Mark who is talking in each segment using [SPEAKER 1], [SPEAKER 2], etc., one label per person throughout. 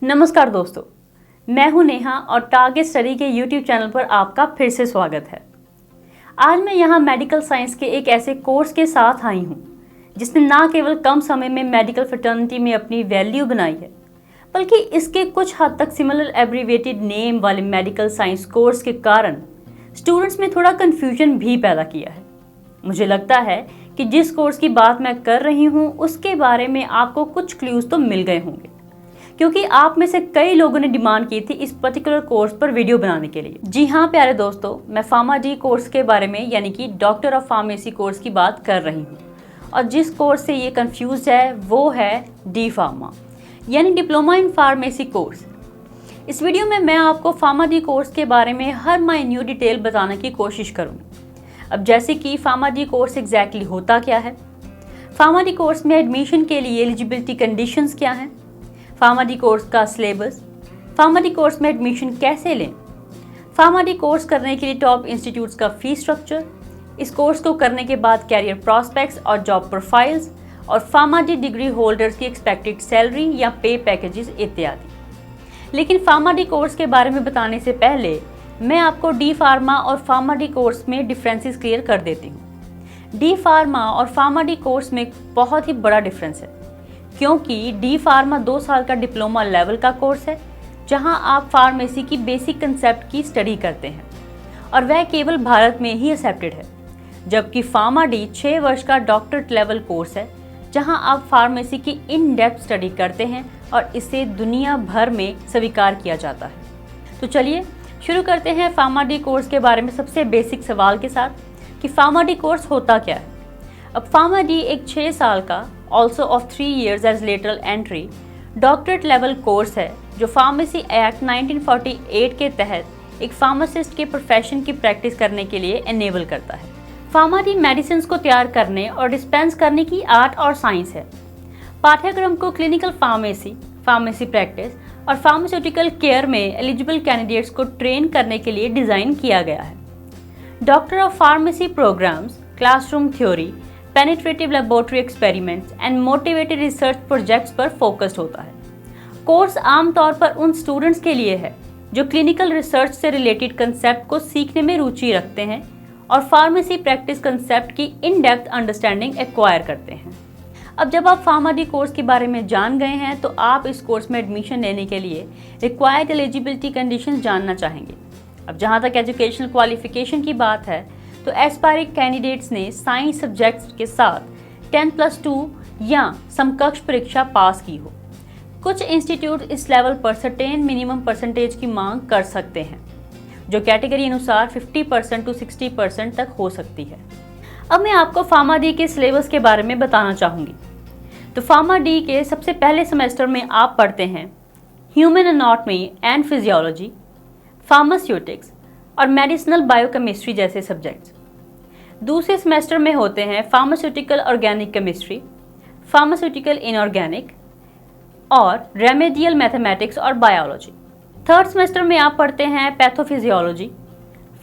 [SPEAKER 1] नमस्कार दोस्तों, मैं हूं नेहा और टारगेट स्टडी के YouTube चैनल पर आपका फिर से स्वागत है। आज मैं यहां मेडिकल साइंस के एक ऐसे कोर्स के साथ आई हूं जिसने ना केवल कम समय में मेडिकल फ्रेटर्निटी में अपनी वैल्यू बनाई है, बल्कि इसके कुछ हद तक सिमिलर एब्रीविएटेड नेम वाले मेडिकल साइंस कोर्स के कारण स्टूडेंट्स में थोड़ा कन्फ्यूजन भी पैदा किया है। मुझे लगता है कि जिस कोर्स की बात मैं कर रही हूँ उसके बारे में आपको कुछ क्लूज तो मिल गए होंगे, क्योंकि आप में से कई लोगों ने डिमांड की थी इस पर्टिकुलर कोर्स पर वीडियो बनाने के लिए। जी हाँ प्यारे दोस्तों, मैं फार्मा डी कोर्स के बारे में यानी कि डॉक्टर ऑफ फार्मेसी कोर्स की बात कर रही हूँ। और जिस कोर्स से ये कंफ्यूज है वो है डी फार्मा यानी डिप्लोमा इन फार्मेसी कोर्स। इस वीडियो में मैं आपको फार्मा डी कोर्स के बारे में हर माइन्यूट डिटेल बताने की कोशिश करूँगी। अब जैसे कि फार्मा डी कोर्स एग्जैक्टली होता क्या है, फार्मा डी कोर्स में एडमिशन के लिए एलिजिबिलिटी कंडीशंस क्या हैं, फार्मा डी कोर्स का सिलेबस, फार्मा डी कोर्स में एडमिशन कैसे लें, फार्मा डी कोर्स करने के लिए टॉप इंस्टीट्यूट्स का फीस स्ट्रक्चर, इस कोर्स को करने के बाद कैरियर प्रॉस्पेक्ट्स और जॉब प्रोफाइल्स, और फार्मा डी डिग्री होल्डर्स की एक्सपेक्टेड सैलरी या पे पैकेजेस इत्यादि। लेकिन फार्मा डी कोर्स के बारे में बताने से पहले मैं आपको डी फार्मा और फार्मा डी कोर्स में डिफरेंसेस क्लियर कर देती हूँ। डी फार्मा और फार्मा डी कोर्स में बहुत ही बड़ा डिफरेंस है, क्योंकि डी फार्मा 2 साल का डिप्लोमा लेवल का कोर्स है जहां आप फार्मेसी की बेसिक कंसेप्ट की स्टडी करते हैं और वह केवल भारत में ही एक्सेप्टेड है, जबकि फार्मा डी 6 वर्ष का डॉक्टरेट लेवल कोर्स है जहां आप फार्मेसी की इन डेप्थ स्टडी करते हैं और इसे दुनिया भर में स्वीकार किया जाता है। तो चलिए शुरू करते हैं फार्मा डी कोर्स के बारे में सबसे बेसिक सवाल के साथ कि फार्मा डी कोर्स होता क्या है। अब फार्मा डी एक 6 साल का also of 3 years as lateral entry doctorate level course है जो फार्मेसी एक्ट 1948 के तहत एक फार्मासिस्ट के प्रोफेशन की प्रैक्टिस करने के लिए एनेबल करता है। फार्मा डी मेडिसिन को तैयार करने और डिस्पेंस करने की आर्ट और साइंस है। पाठ्यक्रम को क्लिनिकल फार्मेसी, फार्मेसी प्रैक्टिस और फार्मास्यूटिकल केयर में एलिजिबल कैंडिडेट्स को ट्रेन करने के लिए डिज़ाइन किया गया है। Doctor of pharmacy programmes classroom theory, penetrative laboratory experiments and motivated research projects पर फोकस्ड होता है। कोर्स आमतौर पर उन स्टूडेंट्स के लिए है जो क्लिनिकल रिसर्च से रिलेटेड कंसेप्ट को सीखने में रुचि रखते हैं और फार्मेसी प्रैक्टिस कंसेप्ट की इन डेप्थ अंडरस्टैंडिंग एक्वायर करते हैं। अब जब आप फार्मा डी कोर्स के बारे में जान गए हैं तो आप इस कोर्स में एडमिशन लेने के लिए रिक्वायर्ड एलिजिबिलिटी कंडीशंस जानना चाहेंगे। अब जहाँ तक एजुकेशनल क्वालिफिकेशन की बात है तो एस्पायरिंग कैंडिडेट्स ने साइंस सब्जेक्ट्स के साथ 10+2 या समकक्ष परीक्षा पास की हो। कुछ इंस्टीट्यूट इस लेवल पर सर्टेन मिनिमम परसेंटेज की मांग कर सकते हैं, जो कैटेगरी अनुसार 50% to 60% तक हो सकती है। अब मैं आपको फार्मा डी के सिलेबस के बारे में बताना चाहूँगी। तो फार्मा डी के सबसे पहले सेमेस्टर में आप पढ़ते हैं human anatomy and physiology, pharmaceutics और मेडिसिनल बायोकेमिस्ट्री जैसे सब्जेक्ट्स। दूसरे सेमेस्टर में होते हैं pharmaceutical organic chemistry, pharmaceutical inorganic और रेमेडियल मैथमेटिक्स और बायोलॉजी। थर्ड सेमेस्टर में आप पढ़ते हैं pathophysiology,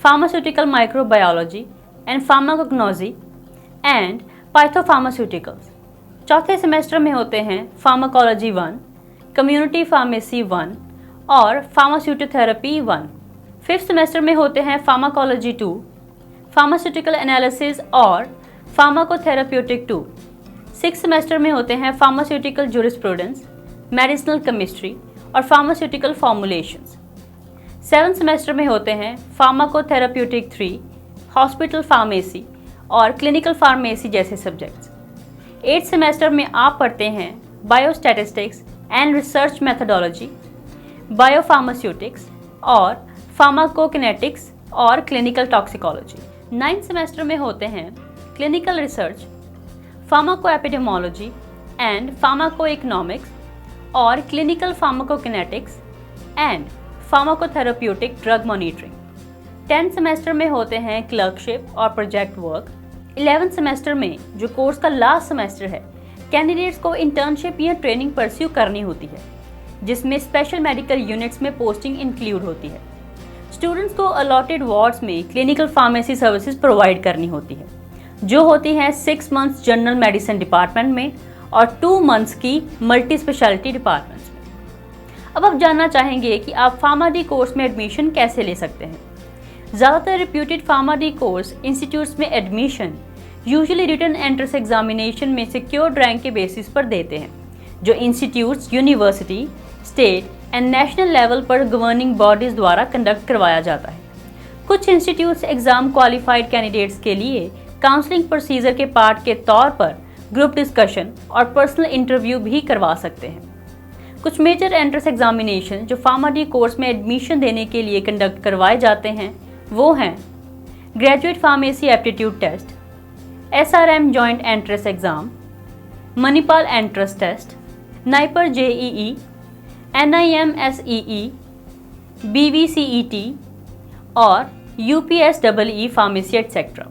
[SPEAKER 1] pharmaceutical microbiology and pharmacognosy and phytopharmaceuticals. चौथे सेमेस्टर में होते हैं फार्माकोलॉजी 1, कम्युनिटी फार्मेसी 1 और फार्मास्यूटोथेरेपी 1। फिफ्थ सेमेस्टर में होते हैं फार्माकोलॉजी 2, फार्मास्यूटिकल एनालिसिस और फार्माकोथेरेप्यूटिक 2। सिक्स सेमेस्टर में होते हैं फार्मास्यूटिकल जूरिस्प्रूडेंस, मेडिसिनल केमिस्ट्री और फार्मास्यूटिकल फॉर्मुलेशंस। सेवन्थ सेमेस्टर में होते हैं फार्माकोथेरेप्यूटिक 3, हॉस्पिटल फार्मेसी और क्लिनिकल फार्मेसी जैसे सब्जेक्ट्स। एट्थ सेमेस्टर में आप पढ़ते हैं biostatistics and research methodology, biopharmaceutics और फार्माकोकिनेटिक्स और क्लिनिकल टॉक्सिकोलॉजी। नाइन्थ सेमेस्टर में होते हैं clinical research, pharmacoepidemiology and pharmacoeconomics और clinical pharmacokinetics and pharmacotherapeutic drug monitoring. 10th semester में होते हैं क्लर्कशिप और प्रोजेक्ट वर्क। 11th सेमेस्टर में जो कोर्स का लास्ट सेमेस्टर है, कैंडिडेट्स को इंटर्नशिप या ट्रेनिंग परस्यू करनी होती है, जिसमें स्पेशल मेडिकल यूनिट्स में पोस्टिंग इंक्लूड होती है। स्टूडेंट्स को अलॉटेड वार्ड्स में क्लिनिकल फार्मेसी सर्विसेज प्रोवाइड करनी होती है, जो होती हैं 6 मंथ्स जनरल मेडिसिन डिपार्टमेंट में और 2 मंथ्स की मल्टी स्पेशलिटी डिपार्टमेंट्स में। अब आप जानना चाहेंगे कि आप फार्मा डी कोर्स में एडमिशन कैसे ले सकते हैं। ज़्यादातर reputed pharma D course institutes में admission usually written entrance examination में सिक्योर्ड रैंक के बेसिस पर देते हैं, जो institutes, university, state and national level पर गवर्निंग बॉडीज द्वारा कंडक्ट करवाया जाता है। कुछ इंस्टीट्यूट्स एग्जाम क्वालिफाइड कैंडिडेट्स के लिए काउंसलिंग प्रोसीजर के पार्ट के तौर पर ग्रुप डिस्कशन और पर्सनल इंटरव्यू भी करवा सकते हैं। कुछ मेजर एंट्रेंस एग्जामिनेशन जो फार्मा डी कोर्स में एडमिशन देने के लिए कंडक्ट करवाए जाते हैं वो हैं graduate pharmacy aptitude test, SRM joint entrance exam, Manipal entrance test, NIPER JEE, NIM SEE, BVCET और UPSEE फार्मेसी एटसेट्रा।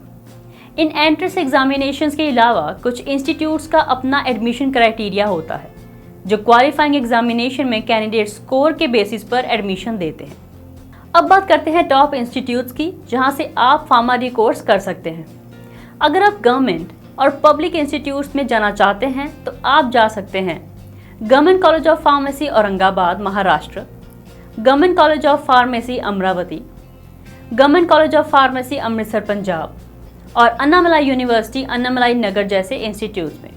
[SPEAKER 1] इन एंट्रेंस एग्जामिनेशंस के अलावा कुछ इंस्टीट्यूट्स का अपना एडमिशन क्राइटेरिया होता है जो क्वालिफाइंग एग्जामिनेशन में कैंडिडेट स्कोर के बेसिस पर एडमिशन देते हैं। अब बात करते हैं टॉप इंस्टीट्यूट्स की जहां से आप फार्मा डी कोर्स कर सकते हैं। अगर आप गवर्नमेंट और पब्लिक इंस्टीट्यूट्स में जाना चाहते हैं तो आप जा सकते हैं government college of pharmacy Aurangabad Maharashtra, government college of pharmacy Amravati, government college of pharmacy Amritsar Punjab और अन्नामलाई यूनिवर्सिटी अन्नामलाई नगर जैसे इंस्टीट्यूट्स में।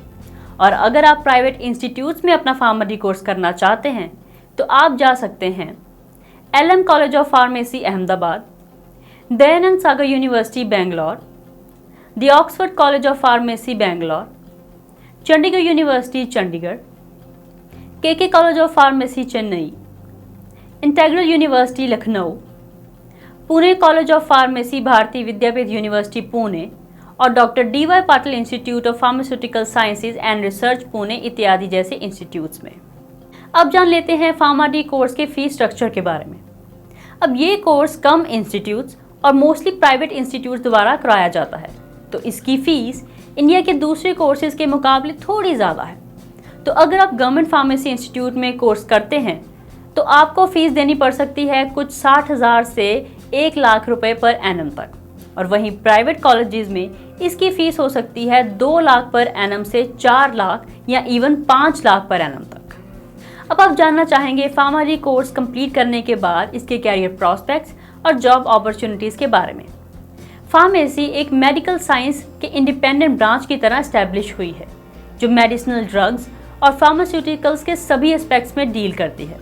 [SPEAKER 1] और अगर आप प्राइवेट इंस्टीट्यूट्स में अपना फार्मा डी कोर्स करना चाहते हैं तो आप जा सकते हैं LM college of pharmacy Ahmedabad, Dayanand Sagar university Bangalore, the Oxford college of pharmacy Bangalore, Chandigarh university Chandigarh, KK college of pharmacy Chennai, integral university Lucknow, Pune college of pharmacy भारतीय विद्यापीठ यूनिवर्सिटी पुणे और doctor DY Patil institute of pharmaceutical sciences and research Pune इत्यादि जैसे इंस्टीट्यूट्स में। अब जान लेते हैं pharma D course के फीस स्ट्रक्चर के बारे में। अब ये कोर्स कम इंस्टीट्यूट्स और मोस्टली प्राइवेट इंस्टीट्यूट्स द्वारा कराया जाता है, तो इसकी फ़ीस इंडिया के दूसरे कोर्सेज के मुकाबले थोड़ी ज़्यादा है। तो अगर आप गवर्नमेंट फार्मेसी इंस्टीट्यूट में कोर्स करते हैं तो आपको फ़ीस देनी पड़ सकती है कुछ 60,000 से 1 लाख रुपए पर एनम तक, और वहीं प्राइवेट कॉलेजेस में इसकी फ़ीस हो सकती है 2 लाख पर एनम से 4 लाख या इवन 5 लाख पर एनम तक। अब आप जानना चाहेंगे फार्मा डी कोर्स कंप्लीट करने के बाद इसके कैरियर प्रॉस्पेक्ट्स और जॉब अपॉर्चुनिटीज़ के बारे में। फार्मेसी एक मेडिकल साइंस के इंडिपेंडेंट ब्रांच की तरह एस्टैब्लिश हुई है जो मेडिसिनल ड्रग्स और फार्मास्यूटिकल्स के सभी एस्पेक्ट्स में डील करती है।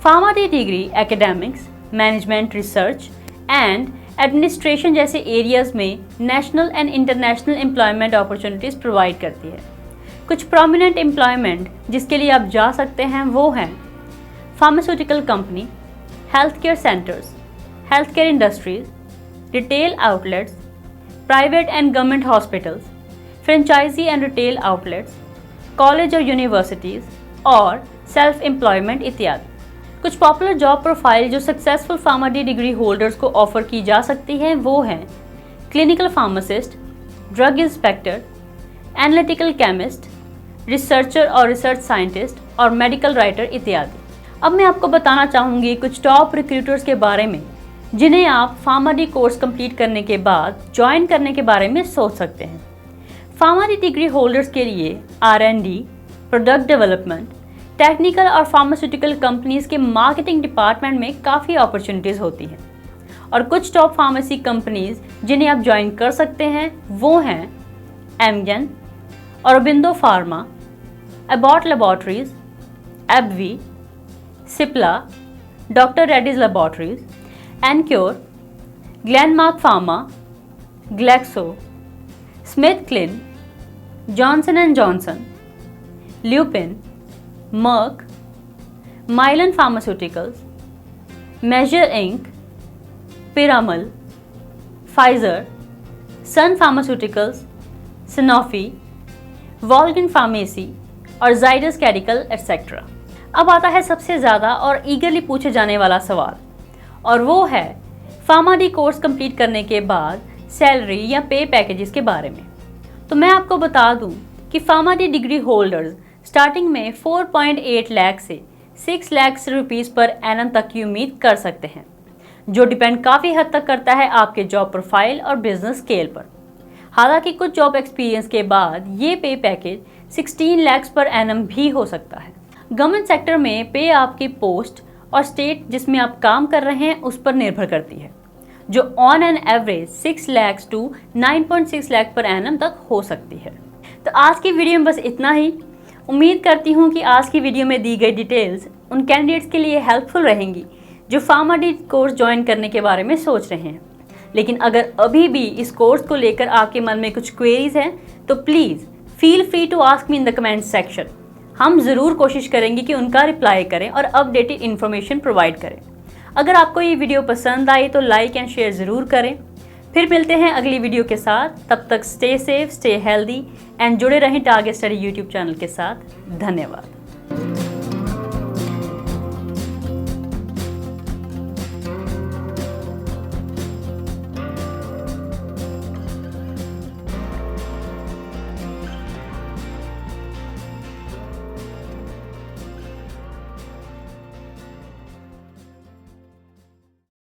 [SPEAKER 1] Pharma D degree academics, management, research and administration जैसे एरियाज में national and international employment opportunities provide करती है। कुछ प्रोमिनेंट एम्प्लॉयमेंट जिसके लिए आप जा सकते हैं वो हैं pharmaceutical company, health care centres, health care industries, retail outlets, private and government hospitals, franchisee and retail outlets, college और यूनिवर्सिटीज़ और सेल्फ एम्प्लॉयमेंट इत्यादि। कुछ पॉपुलर जॉब प्रोफाइल जो successful pharma D degree holders को ऑफर की जा सकती हैं वो हैं clinical pharmacist, drug inspector, analytical chemist, researcher और रिसर्च साइंटिस्ट और मेडिकल राइटर इत्यादि। अब मैं आपको बताना चाहूँगी कुछ टॉप रिक्रूटर्स के बारे में जिन्हें आप फार्मा डी कोर्स कंप्लीट करने के बाद ज्वाइन करने के बारे में सोच सकते हैं। फार्मा डी डिग्री होल्डर्स के लिए R&D, प्रोडक्ट डेवलपमेंट, टेक्निकल और फार्मास्यूटिकल कंपनीज के मार्केटिंग डिपार्टमेंट में काफ़ी अपॉर्चुनिटीज़ होती हैं। और कुछ टॉप फार्मेसी कंपनीज जिन्हें आप ज्वाइन कर सकते हैं वो हैं Amgen, Aurobindo pharma, Abbott laboratories, AbbVie, Cipla, doctor Reddy's laboratories, एनक्योर, Glenmark pharma, Glaxo, Smith Kline, Johnson and Johnson, Lupin, Merck, Mylan pharmaceuticals, मेजर इंक, Piramal, Pfizer, Sun pharmaceuticals, Sanofi, वॉल्गन फार्मेसी और जाइडस कैडिकल एटसेट्रा। अब आता है सबसे ज़्यादा और ईगरली पूछे जाने वाला सवाल, और वो है फार्मा डी कोर्स कंप्लीट करने के बाद सैलरी या पे पैकेजेस के बारे में। तो मैं आपको बता दूं कि pharma D degree holders starting में 4.8 लाख से 6 लाख रुपीज़ पर एनम तक की उम्मीद कर सकते हैं, जो डिपेंड काफ़ी हद तक करता है आपके जॉब प्रोफाइल और बिजनेस स्केल पर। हालांकि कुछ जॉब एक्सपीरियंस के बाद ये पे पैकेज 16 लाख पर एनम भी हो सकता है। गवर्नमेंट सेक्टर में पे आपकी पोस्ट और स्टेट जिसमें आप काम कर रहे हैं उस पर निर्भर करती है, जो on an average 6 lakh to 9.6 lakh per annum तक हो सकती है। तो आज की वीडियो में बस इतना ही। उम्मीद करती हूँ कि आज की वीडियो में दी गई डिटेल्स उन कैंडिडेट्स के लिए हेल्पफुल रहेंगी जो फार्मा-डी कोर्स ज्वाइन करने के बारे में सोच रहे हैं। लेकिन अगर अभी भी इस कोर्स को लेकर आपके मन में कुछ क्वेरीज हैं तो please feel free to ask me in the comment section. हम ज़रूर कोशिश करेंगे कि उनका रिप्लाई करें और अपडेटेड इन्फॉर्मेशन प्रोवाइड करें। अगर आपको ये वीडियो पसंद आई तो लाइक एंड शेयर ज़रूर करें। फिर मिलते हैं अगली वीडियो के साथ। तब तक stay safe, stay healthy and जुड़े रहें टारगेट स्टडी यूट्यूब चैनल के साथ। धन्यवाद।